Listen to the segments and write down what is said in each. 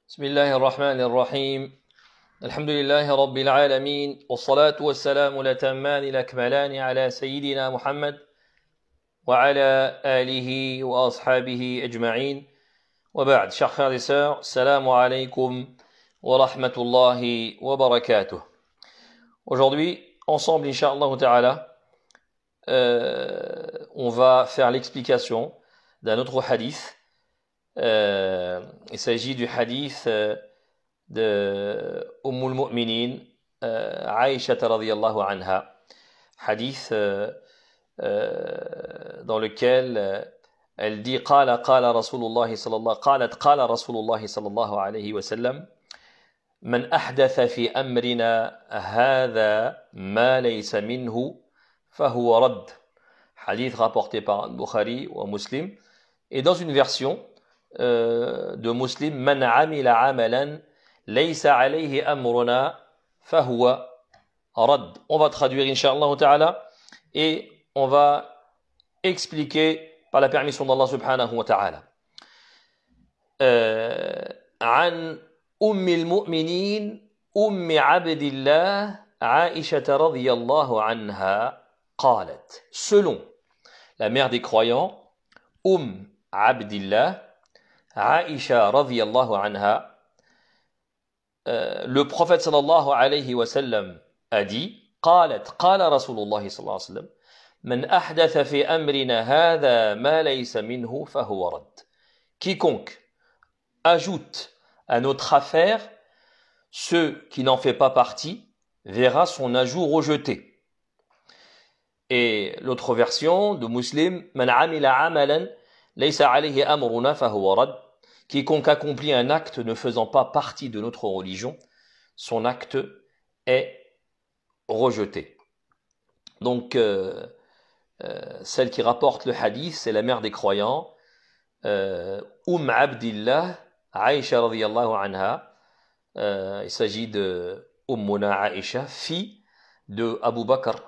بسم الله الرحمن الرحيم الحمد لله رب العالمين والصلاة والسلام الأتمان الأكملان على سيدنا محمد وعلى آله وأصحابه أجمعين وبعد chers frères et sœurs السلام عليكم ورحمة الله وبركاته. Aujourd'hui ensemble Inch'Allah Ta'ala on va faire l'explication d'un autre hadith. Il s'agit du hadith de al-Mu'minin Aïcha radhiyallahu anha, hadith dans lequel elle dit قال رسول الله صلى الله قال رسول الله صلى الله عليه وسلم من أحدث في أمرنا هذا ما ليس منه فهو رد. Hadith rapporté par Bukhari ou Muslim, et dans une version de Muslim من عمل عملا ليس عليه أمرنا فهو رد. On va traduire Inch'Allah Ta'ala et on va expliquer par la permission d'Allah subhanahu wa ta'ala. عن أم المؤمنين أم عبد الله عائشة رضي الله عنها قالت. Selon la mère des croyants, Abdillah, Aïcha radhiyallahu anha, le prophète sallallahu alayhi wa sallam a dit, قال رسول الله صلى الله عليه وسلم من أحدث في أمرنا هذا ما ليس منه فهو رد. Quiconque ajoute à notre affaire ce qui n'en fait pas partie verra son ajout rejeté. Et l'autre version de Muslim, من عمل عملا ليس عليه أمرنا فهو رد. Quiconque accomplit un acte ne faisant pas partie de notre religion, son acte est rejeté. Donc, celle qui rapporte le hadith, c'est la mère des croyants, Abdillah, Aïcha radhiyallahu anha. Il s'agit de Ummuna Aïcha, fille de Abu Bakr,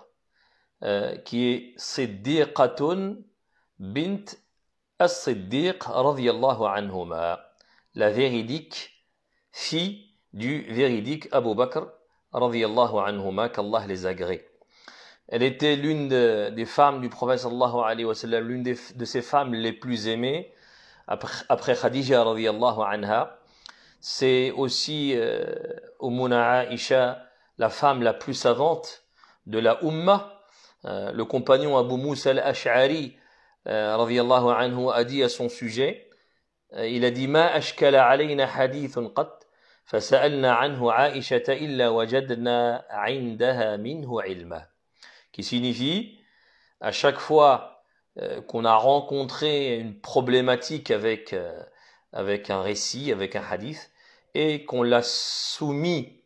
qui est Siddiqatun bint As-Siddiq radhiyallahu anhuma, la véridique fille du véridique Abu Bakr radhiyallahu anhuma, qu'Allah les agrée. Elle était l'une des femmes du prophète sallallahu alayhi wa sallam, l'une de ses femmes les plus aimées après Khadija radhiyallahu anha. C'est aussi Ummuna Aïcha, la femme la plus savante de la Ummah. Le compagnon Abu Musa al-Ash'ari radhiyallahu anhu a dit à son sujet, il a dit ما أشكل علينا حديث قط فسألنا عنه عائشة إلا وجدنا عندها منه علما, qui signifie à chaque fois qu'on a rencontré une problématique avec un récit, avec un hadith, et qu'on l'a soumis,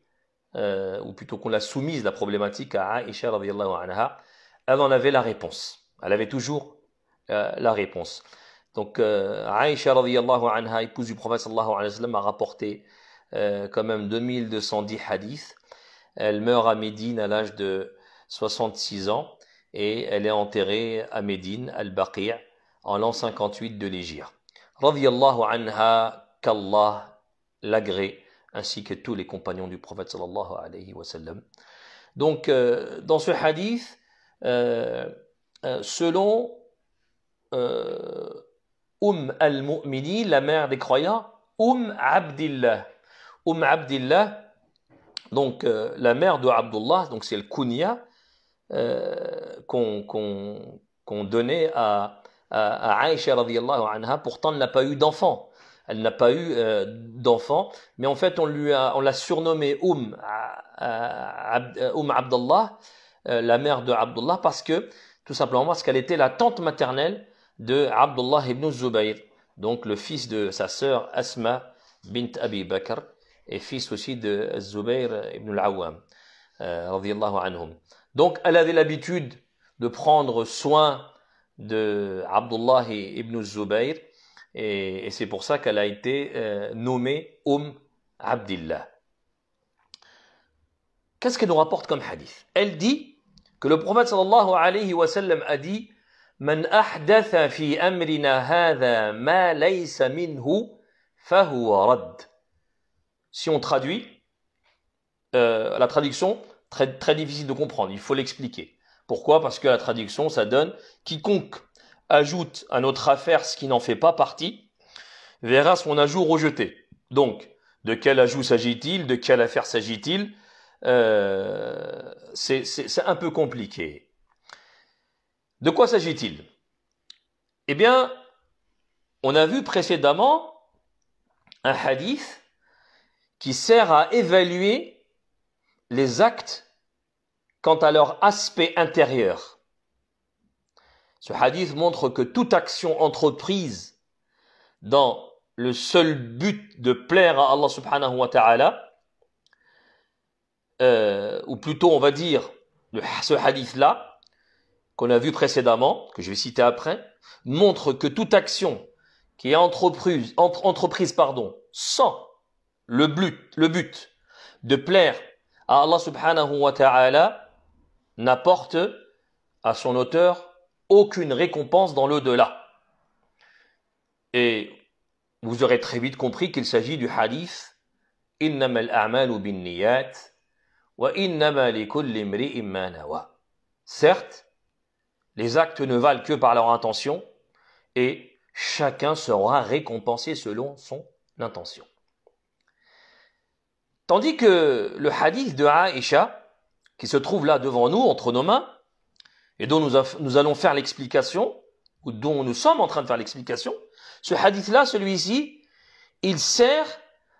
ou plutôt qu'on l'a soumise la problématique à Aïcha radhiyallahu anha, elle en avait la réponse. Elle avait toujours la réponse. Donc Aïcha radhiyallahu anha, épouse du prophète sallallahu alayhi wa sallam, a rapporté quand même 2210 hadiths. Elle meurt à Médine à l'âge de 66 ans et elle est enterrée à Médine, al-Baqi', en l'an 58 de l'Hégire. Radhiyallahu anha, qu'Allah l'agrée, ainsi que tous les compagnons du prophète sallallahu alayhi wa sallam. Donc dans ce hadith, selon al-Mu'mini, la mère des croyants, Abdillah. Abdillah, donc la mère de Abdullah, donc c'est le kunya qu'on donnait à Aïcha radhiyallahu anha. Pourtant elle n'a pas eu d'enfant. Elle n'a pas eu d'enfant, mais en fait on l'a surnommée Abdullah, la mère de Abdullah, tout simplement parce qu'elle était la tante maternelle de Abdullah ibn Zubayr, donc le fils de sa sœur Asma bint Abi Bakr et fils aussi de Zubayr ibn al-Awwam radhiyallahu anhum. Donc elle avait l'habitude de prendre soin de Abdullah ibn Zubayr, et c'est pour ça qu'elle a été nommée Abdillah. Qu'est-ce qu'elle nous rapporte comme hadith? Elle dit que le prophète sallallahu alayhi wa sallam a dit من أحدث في أمرنا هذا ما ليس منه فهو رد. si on traduit, la traduction, très, très difficile de comprendre, il faut l'expliquer. Pourquoi? Parce que la traduction, ça donne « quiconque ajoute à notre affaire ce qui n'en fait pas partie, verra son ajout rejeté ». Donc, de quel ajout s'agit-il? De quelle affaire s'agit-il? C'est un peu compliqué. De quoi s'agit-il? Eh bien, on a vu précédemment un hadith qui sert à évaluer les actes quant à leur aspect intérieur. Ce hadith montre que toute action entreprise dans le seul but de plaire à Allah subhanahu wa ta'ala, ou plutôt on va dire ce hadith-là, qu'on a vu précédemment, que je vais citer après, montre que toute action qui est entreprise sans le but de plaire à Allah subhanahu wa ta'ala n'apporte à son auteur aucune récompense dans l'au-delà. Et vous aurez très vite compris qu'il s'agit du hadith « Innamal a'malu bin niyat wa innama likulli imri'in ma nawa ». Certes, les actes ne valent que par leur intention et chacun sera récompensé selon son intention. Tandis que le hadith de Aïcha, qui se trouve là devant nous, entre nos mains, et dont nous allons faire l'explication, ou dont nous sommes en train de faire l'explication, ce hadith-là, celui-ci, il sert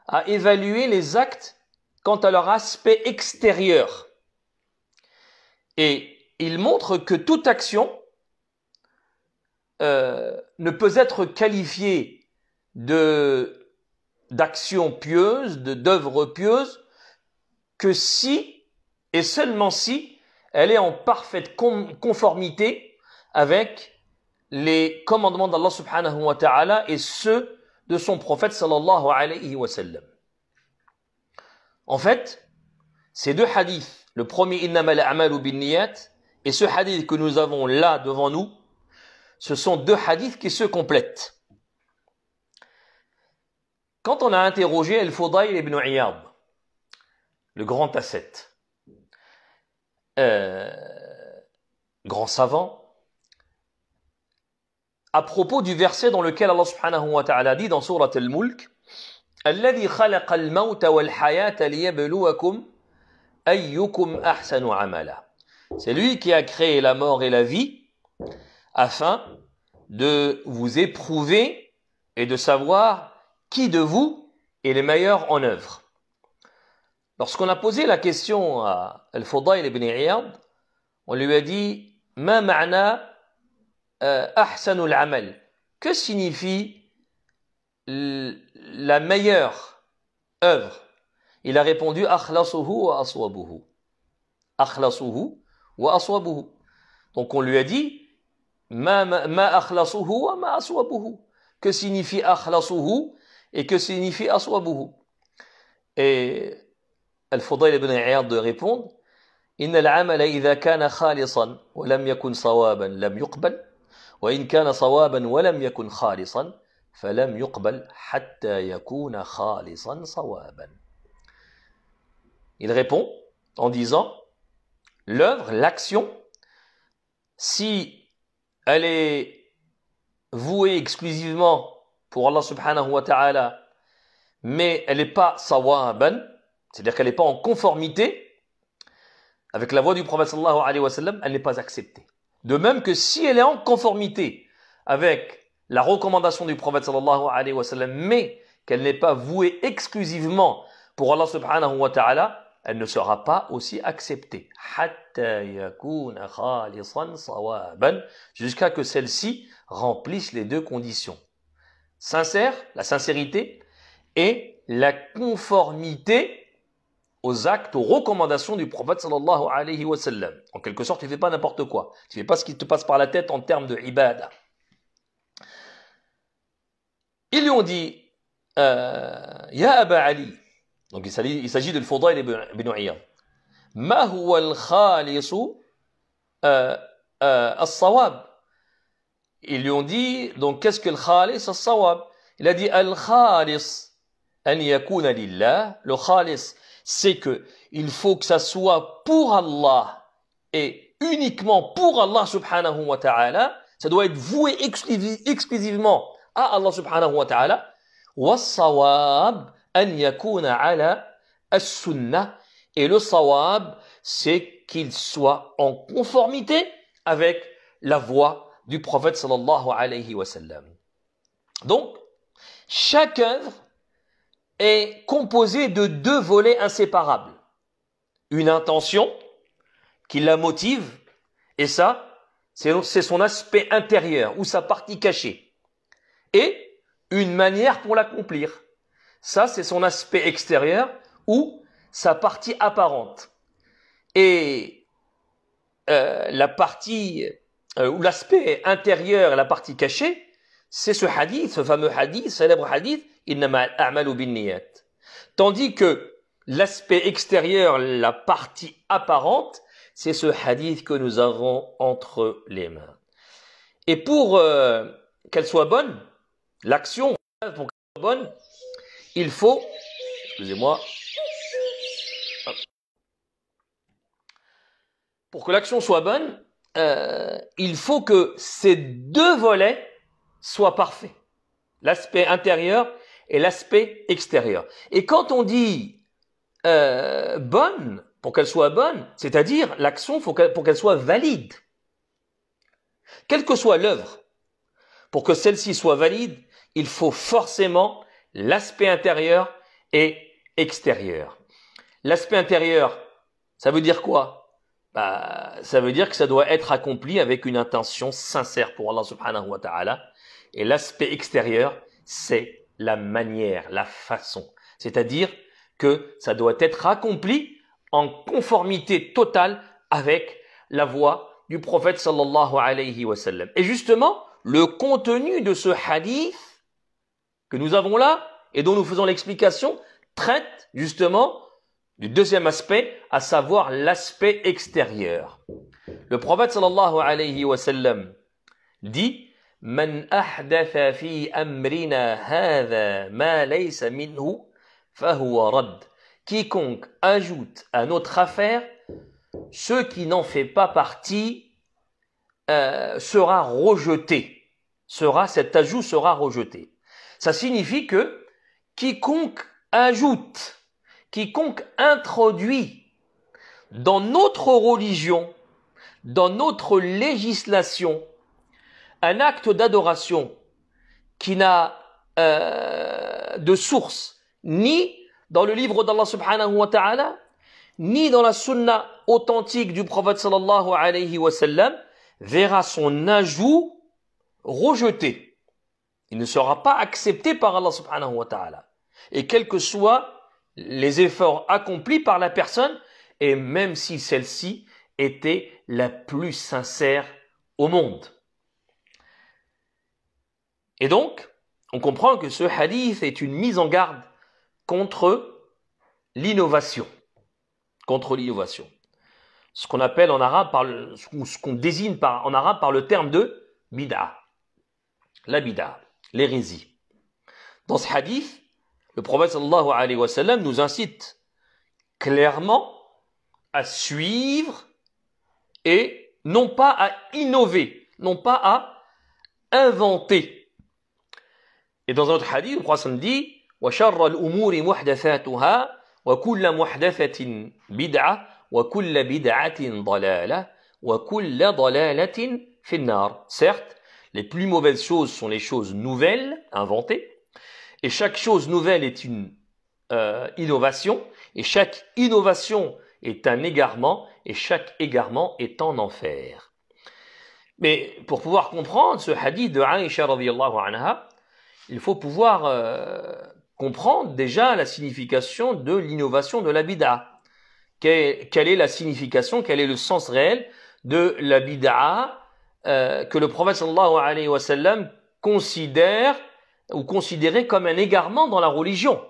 à évaluer les actes quant à leur aspect extérieur. Et il montre que toute action ne peut être qualifiée d'action pieuse, d'œuvre pieuse, que si, et seulement si, elle est en parfaite conformité avec les commandements d'Allah subhanahu wa ta'ala et ceux de son prophète sallallahu alayhi wa sallam. En fait, ces deux hadiths, le premier innamal a'malu bin niyat et ce hadith que nous avons là devant nous, ce sont deux hadiths qui se complètent. Quand on a interrogé Al-Fudayl ibn Iyad, le grand ascète, grand savant, à propos du verset dans lequel Allah subhanahu wa ta'ala dit dans Surat Al-Mulk Alladhi khalaqa al-mawta wal-hayata liyabluwakum ayyukum ahsanu amala. C'est lui qui a créé la mort et la vie afin de vous éprouver et de savoir qui de vous est le meilleur en œuvre. Lorsqu'on a posé la question à Al-Fudayl ibn Iyad, on lui a dit Ma ma'na ahsanul amal. Que signifie la meilleure œuvre? Il a répondu akhlasuhu wa aswabuhu. Akhlasuhu wa aswabuhu. Donc on lui a dit ma akhlasuhu wa ma aswabuhu. Que signifie akhlasuhu et que signifie aswabuhu? Et Al-Fudayl ibn Iyad de répondre إن العمل إذا كان خالصا ولم يكن صوابا لم يقبل وإن كان صوابا ولم يكن خالصا فلم يقبل حتى يكون خالصا صوابا. Il répond en disant l'œuvre, l'action, si elle est vouée exclusivement pour Allah subhanahu wa ta'ala, mais elle n'est pas sawaban, c'est-à-dire qu'elle n'est pas en conformité avec la voie du prophète sallallahu alayhi wa sallam, elle n'est pas acceptée. De même que si elle est en conformité avec la recommandation du prophète sallallahu alayhi wa sallam, mais qu'elle n'est pas vouée exclusivement pour Allah subhanahu wa ta'ala, elle ne sera pas aussi acceptée. Hatta yakuna khalisan sawaban, jusqu'à que celle-ci remplisse les deux conditions. Sincère, la sincérité, et la conformité aux actes, aux recommandations du prophète sallallahu alayhi wa sallam. En quelque sorte, tu ne fais pas n'importe quoi. Tu ne fais pas ce qui te passe par la tête en termes de ibada. Ils lui ont dit Ya Aba Ali, donc il s'agit de Al-Fudayl ibn Iyad, Ma huwa al-khalisu as-sawab. Ils lui ont dit, donc qu'est-ce que le khalis as-sawab? Il a dit al-khalis, an yakuna lillah, le khalis, c'est que il faut que ça soit pour Allah et uniquement pour Allah subhanahu wa ta'ala, ça doit être voué exclusivement à Allah subhanahu wa ta'ala. Was-sawab an yakuna ala as-sunnah, et le sawab, c'est qu'il soit en conformité avec la voie du prophète sallallahu alayhi wa sallam. Donc, chaque œuvre est composée de deux volets inséparables. Une intention qui la motive, et ça, c'est son aspect intérieur ou sa partie cachée. Et une manière pour l'accomplir. Ça, c'est son aspect extérieur ou sa partie apparente. Et la partie ou l'aspect intérieur, la partie cachée, c'est ce hadith, ce fameux hadith, célèbre hadith, innama al-a'malu binniyat. Tandis que l'aspect extérieur, la partie apparente, c'est ce hadith que nous avons entre les mains. Et pour qu'elle soit bonne, l'action, pour qu'elle soit bonne, il faut, excusez-moi, pour que l'action soit bonne, il faut que ces deux volets soient parfaits. L'aspect intérieur et l'aspect extérieur. Et quand on dit bonne, pour qu'elle soit bonne, c'est-à-dire l'action pour qu'elle soit valide. Quelle que soit l'œuvre, pour que celle-ci soit valide, il faut forcément l'aspect intérieur et extérieur. L'aspect intérieur, ça veut dire quoi? Ça veut dire que ça doit être accompli avec une intention sincère pour Allah subhanahu wa ta'ala. Et l'aspect extérieur, c'est la manière, la façon. C'est-à-dire que ça doit être accompli en conformité totale avec la voie du prophète sallallahu alayhi wa sallam. Et justement, le contenu de ce hadith que nous avons là et dont nous faisons l'explication traite justement du deuxième aspect, à savoir l'aspect extérieur. Le prophète sallallahu alayhi wa sallam dit: Man ahdatha fi amrina hadha ma laysa minhu fahuwa radd. Quiconque ajoute à notre affaire ce qui n'en fait pas partie sera rejeté. Cet ajout sera rejeté. Ça signifie que quiconque ajoute, quiconque introduit dans notre religion, dans notre législation, un acte d'adoration qui n'a de source ni dans le livre d'Allah subhanahu wa ta'ala, ni dans la sunna authentique du prophète sallallahu alayhi wa sallam, verra son ajout rejeté. Il ne sera pas accepté par Allah subhanahu wa ta'ala. Et quels que soient les efforts accomplis par la personne, et même si celle-ci était la plus sincère au monde. Et donc, on comprend que ce hadith est une mise en garde contre l'innovation. Contre l'innovation. Ce qu'on appelle en arabe, ce qu'on désigne en arabe par le terme de bid'a. La bid'a, l'hérésie. Dans ce hadith, le prophète sallallahu alayhi wa sallam nous incite clairement à suivre et non pas à innover, non pas à inventer. Et dans un autre hadith, le prophète dit: وَشَرَّ الْأُمُورِ مُحْدَثَاتُهَا وَكُلَّ مُحْدَثَةٍ بِدْعَةٍ وَكُلَّ بِدْعَةٍ ضَلَالَةٍ وَكُلَّ ضَلَالَةٍ فِي النَّارِ. Certes, les plus mauvaises choses sont les choses nouvelles, inventées, et chaque chose nouvelle est une innovation, et chaque innovation est un égarement, et chaque égarement est en enfer. Mais pour pouvoir comprendre ce hadith de Aïcha radhiyallahu anha, il faut pouvoir comprendre déjà la signification de l'innovation de la bid'a. Quelle est la signification, quel est le sens réel de la bid'a que le prophète sallallahu alayhi wa sallam considère ou considérait comme un égarement dans la religion.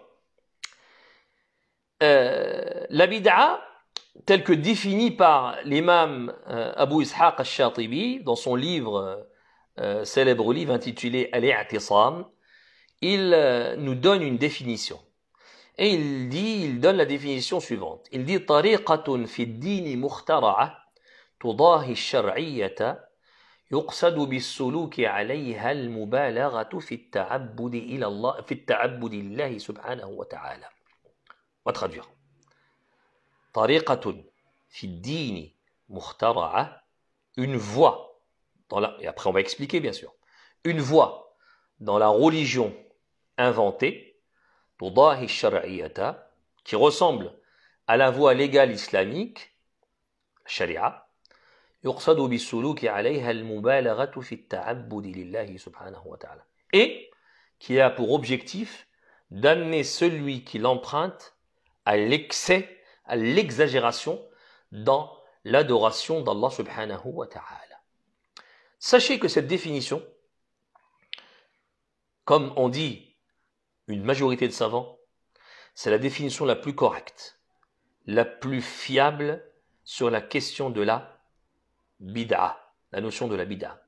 La bid'a, telle que définie par l'imam Abu Ishaq al-Shatibi dans son livre, célèbre livre intitulé Al-I'tisam, il nous donne une définition. Et il donne la définition suivante. Il dit طريقة في الدين مخترعة تضاهي الشرعية يقصد بالسلوك عليها المبالغة في التعبد إلى الله في التعبد لله سبحانه وتعالى. On va traduire. طريقة في الدين مخترعة, une voie dans la, et après on va expliquer bien sûr, une voie dans la religion inventée, تضاهي الشرعية, qui ressemble à la voie légale islamique, sharia, يقصد بالسلوك عليها المبالغة في التعبد لله سبحانه وتعالى, et qui a pour objectif d'amener celui qui l'emprunte à l'excès, à l'exagération dans l'adoration d'Allah subhanahu wa ta'ala. Sachez que cette définition, comme on dit une majorité de savants, c'est la définition la plus correcte, la plus fiable sur la question de la bid'a, la notion de la bid'a.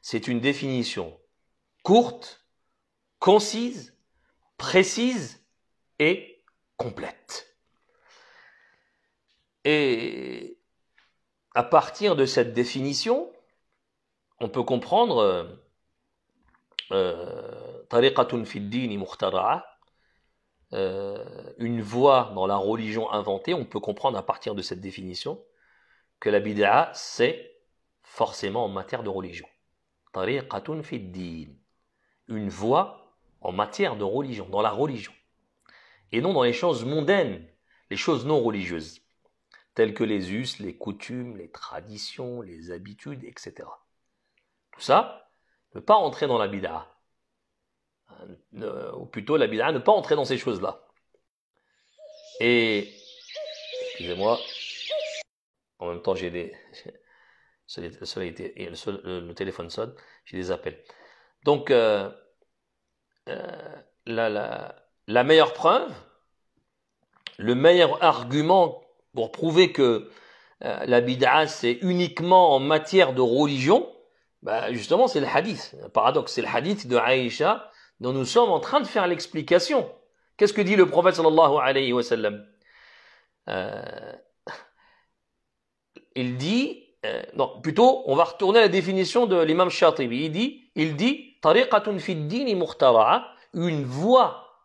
C'est une définition courte, concise, précise et complète. Et à partir de cette définition, on peut comprendre tariqatun fi ddini mukhtara'a, une voie dans la religion inventée. On peut comprendre à partir de cette définition que la bid'a, c'est forcément en matière de religion. Tariqatun fi ddin, une voie en matière de religion, dans la religion, et non dans les choses mondaines, les choses non religieuses, telles que les us, les coutumes, les traditions, les habitudes, etc. Tout ça ne pas entrer dans la bid'a, ou plutôt la bid'a ne pas entrer dans ces choses-là. Et, excusez-moi, en même temps j'ai des... le téléphone sonne, j'ai des appels. Donc, la meilleure preuve, le meilleur argument pour prouver que la bid'a c'est uniquement en matière de religion, bah justement c'est le hadith. Un paradoxe, c'est le hadith de Aïcha dont nous sommes en train de faire l'explication. Qu'est-ce que dit le prophète sallallahu alayhi wa sallam? Il dit, non, plutôt, on va retourner à la définition de l'imam Shatibi. Il dit, tariqatun fi ddini mukhtara'a, une voie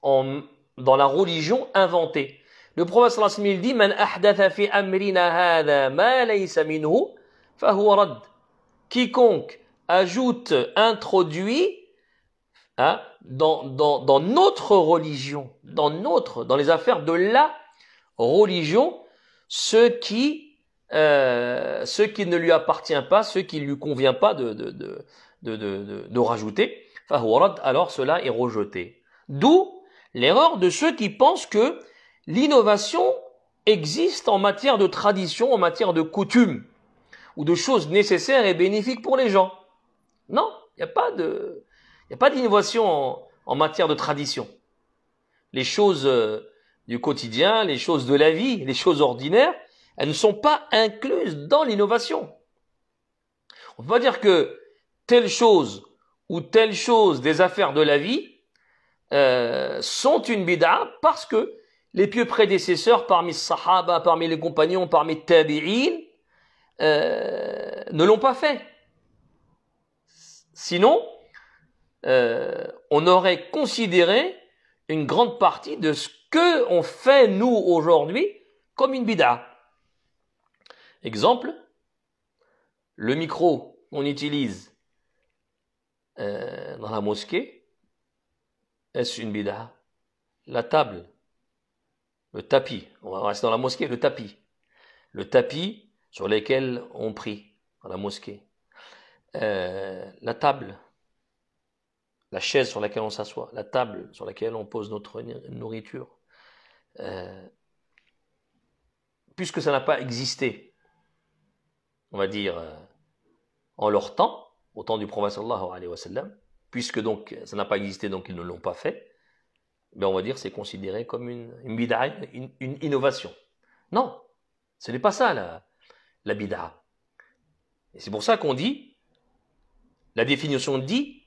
dans la religion inventée. Le prophète sallallahu alayhi wa sallam, il dit, man ahdatha fi amrina hadha ma laysa minhu, fahuwa rad. Quiconque ajoute, introduit, dans notre religion, dans les affaires de la religion, ce qui ne lui appartient pas, ce qui ne lui convient pas de rajouter, alors cela est rejeté. D'où l'erreur de ceux qui pensent que l'innovation existe en matière de tradition, en matière de coutume, ou de choses nécessaires et bénéfiques pour les gens. Non, il n'y a pas d'innovation en matière de tradition. Les choses du quotidien, les choses de la vie, les choses ordinaires, elles ne sont pas incluses dans l'innovation. On peut pas dire que telle chose ou telle chose des affaires de la vie sont une bid'a parce que les pieux prédécesseurs parmi les sahaba, parmi les compagnons, parmi les tabi'in ne l'ont pas fait. Sinon, on aurait considéré une grande partie de ce que on fait nous aujourd'hui comme une bid'a. Exemple, le micro qu'on utilise dans la mosquée, est-ce une bid'a? La table, le tapis, on va rester dans la mosquée, le tapis sur lequel on prie dans la mosquée, la table, la chaise sur laquelle on s'assoit, la table sur laquelle on pose notre nourriture, puisque ça n'a pas existé, on va dire, en leur temps, au temps du prophète sallallahu alayhi wa sallam, puisque donc ça n'a pas existé, donc ils ne l'ont pas fait, ben on va dire c'est considéré comme une bid'a, une innovation. Non, ce n'est pas ça la bid'a. Et c'est pour ça qu'on dit, la définition dit,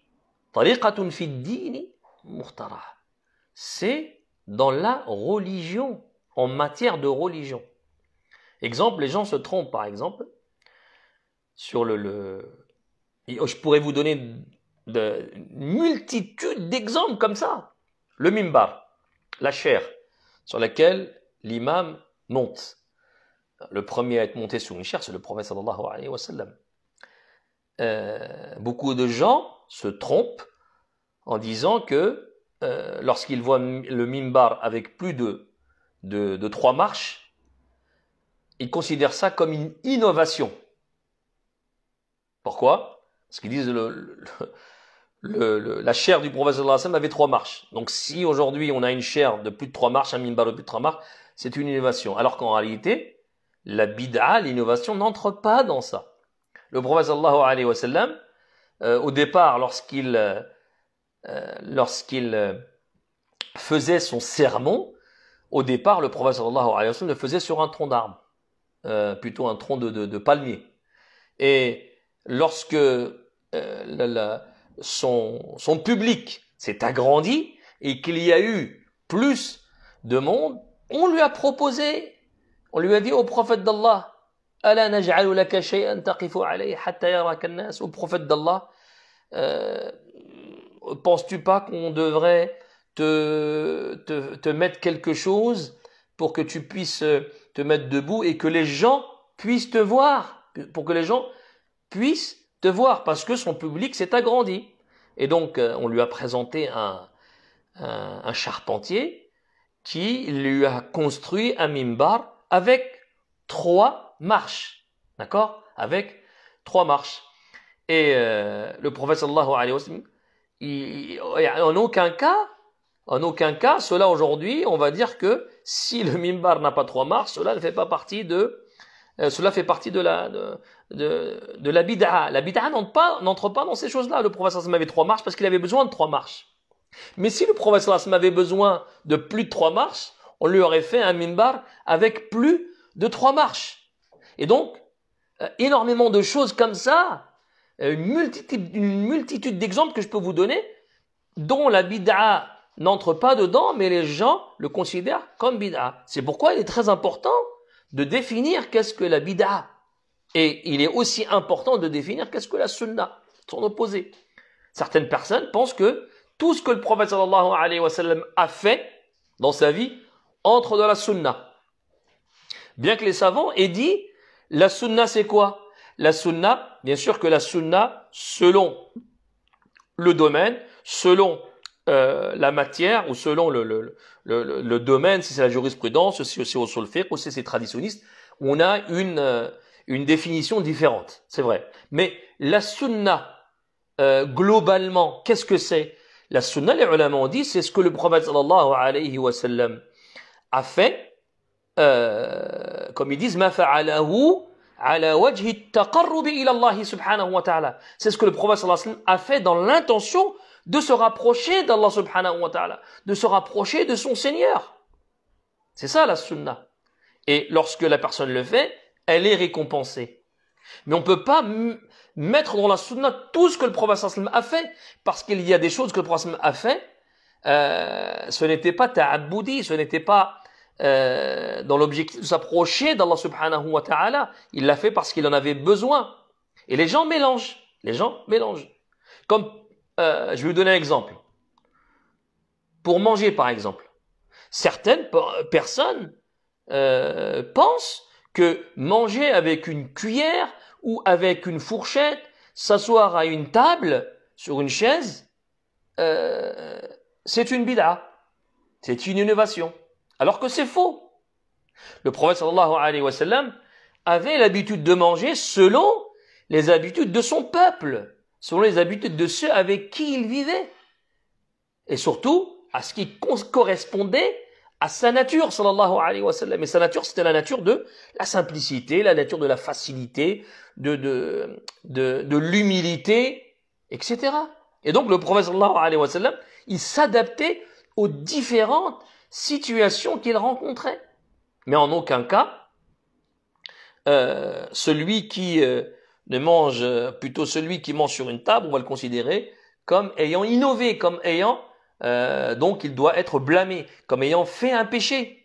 tariqatun fi ddini mukhtara'a. C'est dans la religion, en matière de religion. Exemple, les gens se trompent par exemple sur je pourrais vous donner une multitude d'exemples comme ça. Le mimbar, la chaire sur laquelle l'imam monte. Le premier à être monté sur une chaire, c'est le prophète sallallahu alayhi wa sallam. Beaucoup de gens se trompent en disant que lorsqu'ils voient le mimbar avec plus de 3 marches, ils considèrent ça comme une innovation. Pourquoi? Parce qu'ils disent la chaire du prophète sallallahu alayhi wa sallam avait 3 marches. Donc si aujourd'hui on a une chaire de plus de 3 marches, un mimbar de plus de 3 marches, c'est une innovation. Alors qu'en réalité, la bid'a, l'innovation, n'entre pas dans ça. Le prophète sallallahu alayhi wa sallam, au départ, lorsqu'il faisait son sermon, au départ, le prophète sallallahu alayhi wa sallam le faisait sur un tronc d'arbre, plutôt un tronc de palmier. Et lorsque son public s'est agrandi et qu'il y a eu plus de monde, on lui a proposé, on lui a dit au prophète d'Allah, Ala naj'alu laka shay'an taqifu alayhi hatta yaraka an-nas, au prophète d'Allah, penses-tu pas qu'on devrait te mettre quelque chose pour que tu puisses te mettre debout et que les gens puissent te voir, pour que les gens puissent te voir, parce que son public s'est agrandi. Et donc, on lui a présenté un charpentier qui lui a construit un mimbar avec 3 marches. D'accord? Avec 3 marches. Et le prophète sallallahu alayhi wa sallam, en aucun cas, cela aujourd'hui, on va dire que si le mimbar n'a pas 3 marches, cela ne fait pas partie cela fait partie de la bid'a. La bid'a n'entre pas dans ces choses-là. Le prophète sallallahu alayhi wa sallam avait 3 marches parce qu'il avait besoin de 3 marches. Mais si le prophète sallallahu alayhi wa sallam avait besoin de plus de 3 marches, on lui aurait fait un mimbar avec plus de 3 marches. Et donc, énormément de choses comme ça, une multitude d'exemples que je peux vous donner, dont la bid'a n'entre pas dedans, mais les gens le considèrent comme bid'a. C'est pourquoi il est très important de définir qu'est-ce que la bid'a. Et il est aussi important de définir qu'est-ce que la sunna, son opposé. Certaines personnes pensent que tout ce que le prophète sallallahu alayhi wa sallam a fait dans sa vie entre dans la sunna. Bien que les savants aient dit, la sunna c'est quoi? La sunna, bien sûr que la sunna, selon le domaine, selon la matière, ou selon le domaine, si c'est la jurisprudence, si c'est au fiqh, ou si c'est traditionniste, on a une définition différente, c'est vrai. Mais la sunna, globalement, qu'est-ce que c'est? La sunna, les ulama ont dit, c'est ce que le prophète sallallahu alayhi wa sallam a fait, comme ils disent, ma fa'alahu ala wajhi taqarrubi ila Allah subhanahu wa ta'ala. C'est ce que le prophète sallallahu alayhi wa sallam a fait dans l'intention de se rapprocher d'Allah subhanahu wa ta'ala, de se rapprocher de son Seigneur. C'est ça la sunna. Et lorsque la personne le fait, elle est récompensée. Mais on ne peut pas mettre dans la sunna tout ce que le prophète sallallahu alayhi wa sallam a fait, parce qu'il y a des choses que le prophète sallallahu alayhi wa sallam a fait, ce n'était pas ta'abboudi, ce n'était pas dans l'objectif de s'approcher d'Allah subhanahu wa ta'ala. Il l'a fait parce qu'il en avait besoin. Et les gens mélangent. Comme, je vais vous donner un exemple. Pour manger, par exemple. Certaines personnes pensent que manger avec une cuillère ou avec une fourchette, s'asseoir à une table, sur une chaise, c'est une bid'a. C'est une innovation. Alors que c'est faux. Le prophète sallallahu alayhi wa sallam avait l'habitude de manger selon les habitudes de son peuple, selon les habitudes de ceux avec qui il vivait. Et surtout, à ce qui correspondait à sa nature, sallallahu alayhi wa sallam. Et sa nature, c'était la nature de la simplicité, la nature de la facilité, de l'humilité, etc. Et donc, le prophète sallallahu alayhi wa sallam, il s'adaptait aux différentes situations qu'il rencontrait. Mais en aucun cas, celui qui mange sur une table, on va le considérer comme ayant innové, comme ayant donc il doit être blâmé comme ayant fait un péché.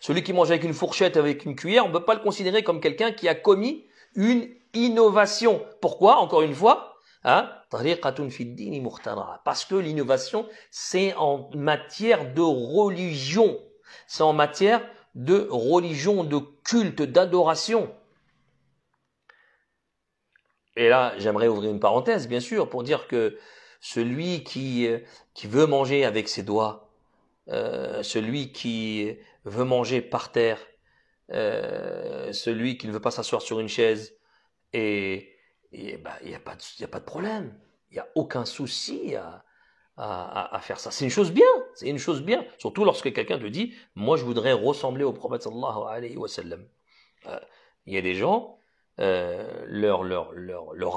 Celui qui mange avec une fourchette, avec une cuillère, on ne peut pas le considérer comme quelqu'un qui a commis une innovation. Pourquoi? Encore une fois, hein? Parce que l'innovation, c'est en matière de religion. C'est en matière de religion, de culte, d'adoration. Et là, j'aimerais ouvrir une parenthèse, bien sûr, pour dire que celui qui veut manger avec ses doigts, celui qui veut manger par terre, celui qui ne veut pas s'asseoir sur une chaise, et bah, il n'y a pas de problème. Il n'y a aucun souci à faire ça. C'est une chose bien. C'est une chose bien. Surtout lorsque quelqu'un te dit, moi je voudrais ressembler au prophète sallallahu alayhi wa sallam. Il y a des gens, leur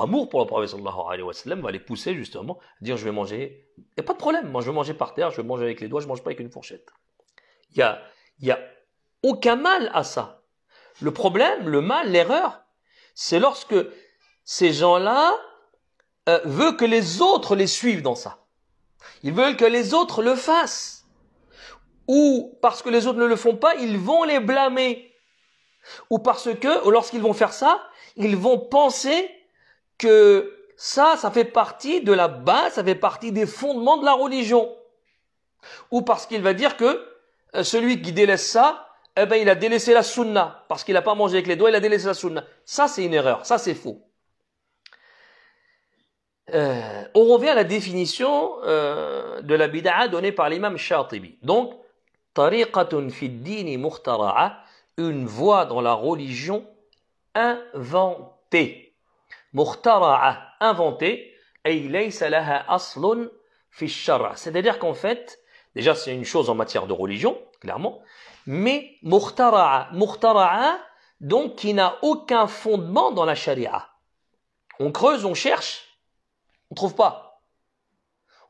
amour pour le prophète sallallahu alayhi wa sallam va les pousser justement à dire je vais manger. Il n'y a pas de problème. Moi je vais manger par terre, je vais manger avec les doigts, je ne mange pas avec une fourchette. Il y a aucun mal à ça. Le problème, le mal, l'erreur, c'est lorsque ces gens-là veulent que les autres les suivent dans ça. Ils veulent que les autres le fassent. Ou parce que les autres ne le font pas, ils vont les blâmer. Ou parce que, lorsqu'ils vont faire ça, ils vont penser que ça fait partie de la base, ça fait partie des fondements de la religion. Ou parce qu'il va dire que celui qui délaisse ça, eh ben, il a délaissé la sunna. Parce qu'il n'a pas mangé avec les doigts, il a délaissé la sunna. Ça, c'est une erreur. Ça, c'est faux. On revient à la définition de la bid'a donnée par l'imam Shatibi. Donc, tariqatun fi ad-din mukhtara'a, une voie dans la religion inventée. Mukhtara'a, inventée, ay laysa laha aslun fi ash-shar'. C'est-à-dire qu'en fait, déjà c'est une chose en matière de religion, clairement, mais mukhtara'a, donc qui n'a aucun fondement dans la charia. On creuse, on cherche, on trouve pas.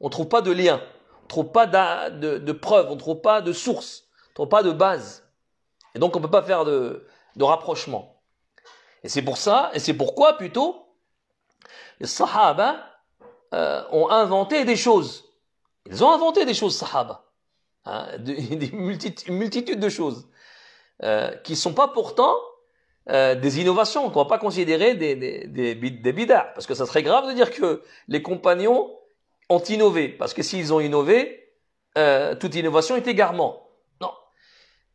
On trouve pas de lien, on trouve pas de preuve, on trouve pas de source, on trouve pas de base. Et donc on peut pas faire de rapprochement. Et c'est pour ça, et c'est pourquoi plutôt, les Sahaba ont inventé des choses. Ils ont inventé des choses, Sahaba. Hein, une multitude de choses qui ne sont pas pourtant des innovations, qu'on ne va pas considérer des bid'ah, parce que ça serait grave de dire que les compagnons ont innové, parce que s'ils ont innové, toute innovation est égarement. Non.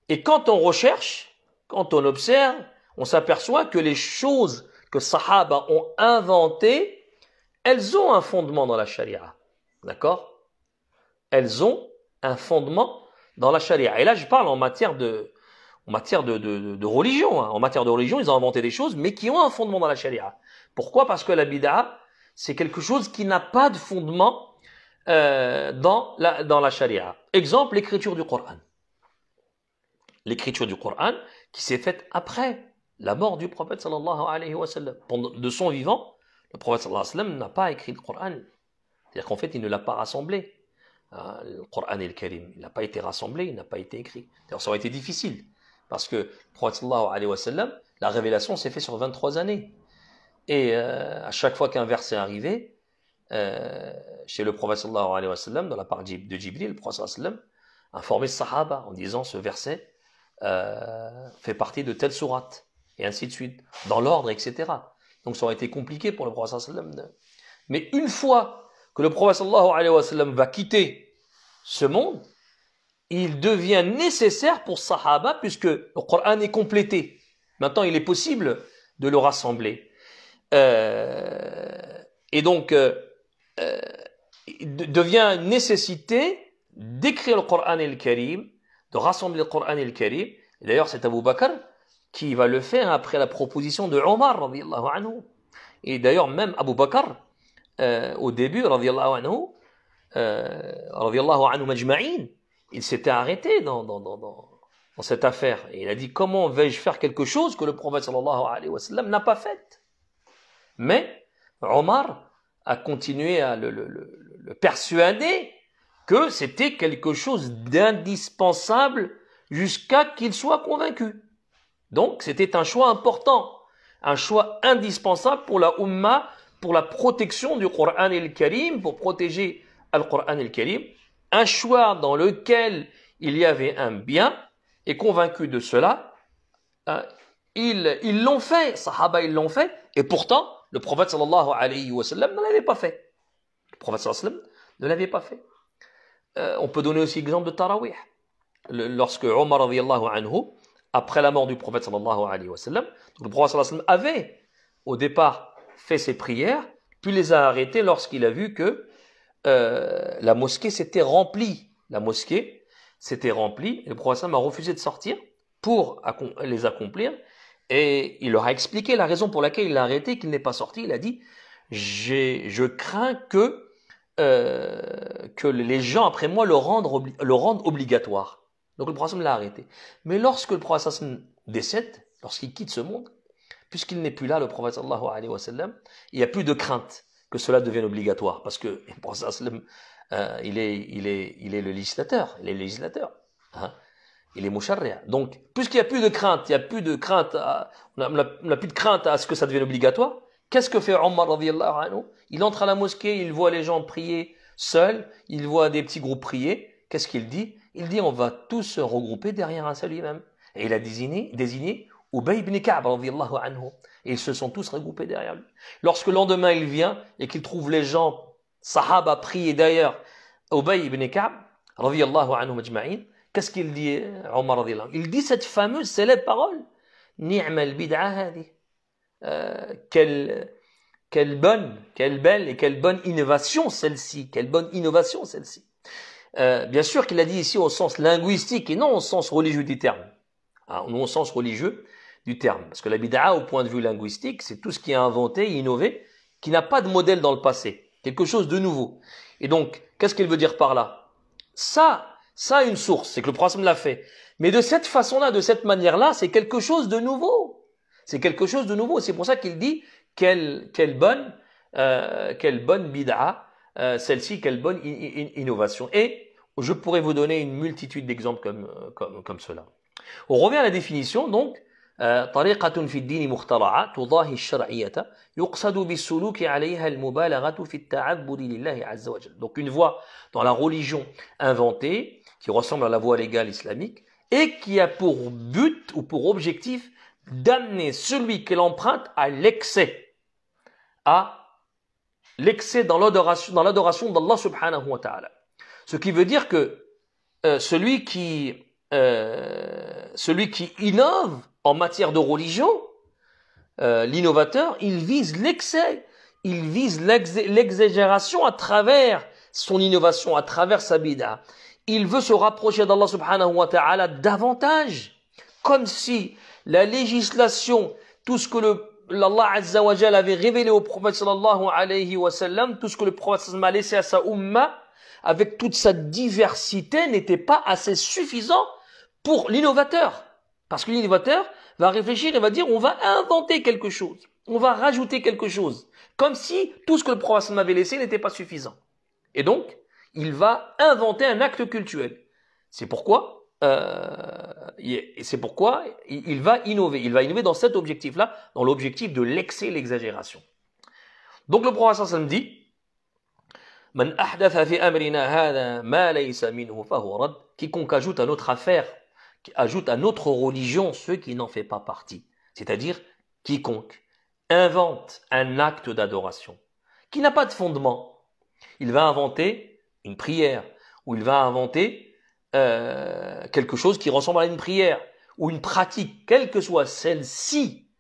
Et quand on recherche, quand on observe, on s'aperçoit que les choses que Sahaba ont inventées, elles ont un fondement dans la charia. D'accord? Elles ont un fondement dans la charia. Et là, je parle en matière de religion. Hein. En matière de religion, ils ont inventé des choses, mais qui ont un fondement dans la charia. Pourquoi? Parce que la bid'a, c'est quelque chose qui n'a pas de fondement dans la charia. Exemple, l'écriture du Coran. L'écriture du Coran qui s'est faite après la mort du prophète sallallahu alayhi wa sallam. De son vivant, le prophète sallallahu alayhi wa sallam n'a pas écrit le Coran. C'est-à-dire qu'en fait, il ne l'a pas rassemblé. Le Coran et le Karim, il n'a pas été rassemblé, il n'a pas été écrit. D'ailleurs, ça aurait été difficile. Parce que le prophète sallallahu alayhi wa sallam, la révélation s'est faite sur 23 années. Et à chaque fois qu'un verset arrivait, chez le prophète sallallahu alayhi wa sallam, dans la part de Jibril, le prophète sallallahu alayhi wa sallam informait le sahaba en disant ce verset fait partie de telle sourate, et ainsi de suite, dans l'ordre, etc. Donc ça aurait été compliqué pour le prophète sallallahu alayhi wa sallam. Mais une fois que le prophète sallallahu alayhi wa sallam va quitter ce monde, il devient nécessaire pour Sahaba, puisque le Coran est complété. Maintenant, il est possible de le rassembler. Et donc, il devient une nécessité d'écrire le Coran et le Karim, de rassembler le Coran et le Karim. Et d'ailleurs, c'est Abu Bakr qui va le faire après la proposition de Omar, radiyallahu anhu. Et d'ailleurs, même Abu Bakr, au début, radiyallahu anhu, radiyallahu anhu majma'in, il s'était arrêté dans cette affaire. Et il a dit, comment vais-je faire quelque chose que le prophète sallallahu alayhi wa sallam n'a pas fait? Mais Omar a continué à le persuader que c'était quelque chose d'indispensable jusqu'à qu'il soit convaincu. Donc c'était un choix important, un choix indispensable pour la Ummah, pour la protection du Coran et le Karim, pour protéger le Coran et le Karim. un choix dans lequel il y avait un bien, et convaincu de cela, ils l'ont fait, Sahaba ils l'ont fait, et pourtant le prophète sallallahu alayhi wa sallam ne l'avait pas fait. Le prophète sallallahu alayhi wa sallam ne l'avait pas fait. On peut donner aussi l'exemple de Tarawih. Lorsque Omar radiyallahu anhu, après la mort du prophète sallallahu alayhi wa sallam, le prophète sallallahu alayhi wa sallam avait au départ fait ses prières, puis les a arrêtées lorsqu'il a vu que la mosquée s'était remplie. La mosquée s'était remplie, et le prophète sallallahu alayhi wa sallam a refusé de sortir pour les accomplir, et il leur a expliqué la raison pour laquelle il l'a arrêté, qu'il n'est pas sorti. Il a dit, je crains que les gens après moi le rendent obligatoire. Donc le prophète l'a arrêté. Mais lorsque le prophète décède, lorsqu'il quitte ce monde, puisqu'il n'est plus là, le prophète sallallahu alayhi wa sallam, il n'y a plus de crainte que cela devienne obligatoire, parce que le prophète sallam, il est le législateur, hein. Il est moucharria. Donc, puisqu'il n'y a plus de crainte, on n'a plus de crainte à ce que ça devienne obligatoire, qu'est-ce que fait Omar radiyallahu anhu? Il entre à la mosquée, il voit les gens prier seuls, il voit des petits groupes prier. Qu'est-ce qu'il dit? Il dit, on va tous se regrouper derrière un seul imam. Et il a désigné Ubay ibn Ka'b radiyallahu anhu. Et ils se sont tous regroupés derrière lui. Lorsque le lendemain il vient et qu'il trouve les gens, sahaba, prier derrière Ubay ibn Ka'b radiyallahu anhu majma'in, qu'est-ce qu'il dit, Omar radiyallahu anhu? Il dit cette fameuse célèbre parole, Ni'mal bid'a hadi. Quelle belle et quelle bonne innovation celle-ci. Bien sûr qu'il a dit ici au sens linguistique et non au sens religieux du terme. Non au sens religieux du terme. Parce que la bid'a, au point de vue linguistique, c'est tout ce qui est inventé, innové, qui n'a pas de modèle dans le passé. Quelque chose de nouveau. Et donc, qu'est-ce qu'il veut dire par là? Ça a une source, c'est que le prophète l'a fait. Mais de cette façon-là, de cette manière-là, c'est quelque chose de nouveau. C'est pour ça qu'il dit quelle bonne bid'a, celle-ci, quelle bonne innovation. Et je pourrais vous donner une multitude d'exemples comme cela. On revient à la définition, donc, طريقة في الدين مخترعة تضاهي الشرعية يقصد بالسلوك عليها المبالغة في التعبد لله عز وجل. Donc une voie dans la religion inventée qui ressemble à la voie légale islamique et qui a pour but ou pour objectif d'amener celui qui l'emprunte à l'excès dans l'adoration d'Allah subhanahu wa ta'ala. Ce qui veut dire que celui qui innove en matière de religion, l'innovateur, il vise l'excès, il vise l'exagération à travers son innovation, à travers sa bid'a. Il veut se rapprocher d'Allah subhanahu wa ta'ala davantage, comme si la législation, tout ce que l'Allah azza wa jalla avait révélé au prophète sallallahu alayhi wa sallam, tout ce que le prophète sallallahu a laissé à sa umma, avec toute sa diversité, n'était pas assez suffisant pour l'innovateur. Parce que l'innovateur va réfléchir et va dire, on va inventer quelque chose, on va rajouter quelque chose, comme si tout ce que le prophète m'avait laissé n'était pas suffisant. Et donc, il va inventer un acte cultuel. C'est pourquoi il va innover. Il va innover dans cet objectif-là, dans l'objectif de l'excès, l'exagération. Donc le prophète sallallahu alayhi wa sallam dit, Man ahdatha fi amrina hadha ma laysa minhu fahuwa rad. Quiconque ajoute à notre affaire, qui ajoute à notre religion ce qui n'en fait pas partie. C'est-à-dire, quiconque invente un acte d'adoration qui n'a pas de fondement. Il va inventer une prière, ou il va inventer quelque chose qui ressemble à une prière, ou une pratique, quelle que soit celle-ci,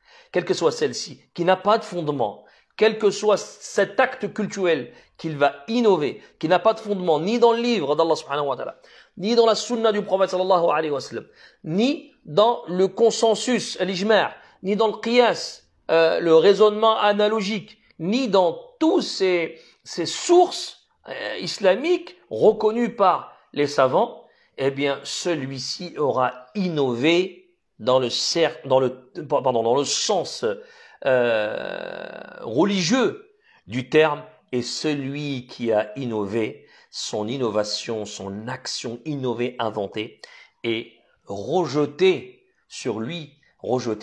qui n'a pas de fondement, quel que soit cet acte cultuel qu'il va innover, qui n'a pas de fondement ni dans le livre d'Allah subhanahu wa ta'ala, ni dans la sunna du prophète sallallahu alayhi wa sallam, ni dans le consensus, l'ijma', ni dans le qiyas, le raisonnement analogique, ni dans tous ces sources islamiques reconnues par les savants, eh bien, celui-ci aura innové dans le sens religieux du terme, et celui qui a innové, son innovation, son action innovée, inventée, est rejetée sur lui,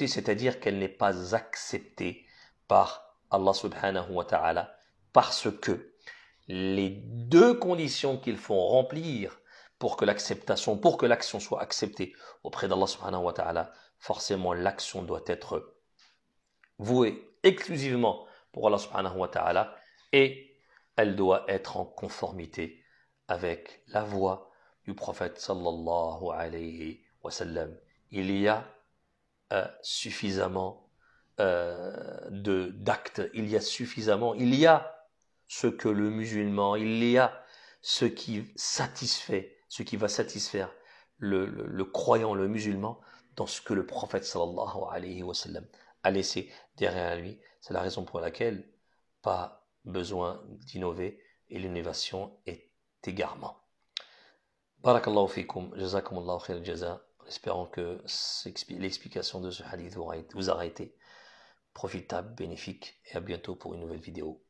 c'est-à-dire qu'elle n'est pas acceptée par Allah subhanahu wa ta'ala, parce que les deux conditions qu'il faut remplir pour que l'action soit acceptée auprès d'Allah subhanahu wa ta'ala, forcément l'action doit être vouée exclusivement pour Allah subhanahu wa ta'ala et elle doit être en conformité avec la voie du prophète sallallahu alayhi wa sallam. Il y a suffisamment d'actes, il y a ce que le musulman, il y a ce qui va satisfaire le croyant, le musulman, dans ce que le prophète sallallahu alayhi wa sallam a laissé derrière lui. C'est la raison pour laquelle pas besoin d'innover et l'innovation est égarement. Barakallahu fikum, jazakumullahu khair al-jaza, en espérant que l'explication de ce hadith vous aura été profitable, bénéfique, et à bientôt pour une nouvelle vidéo.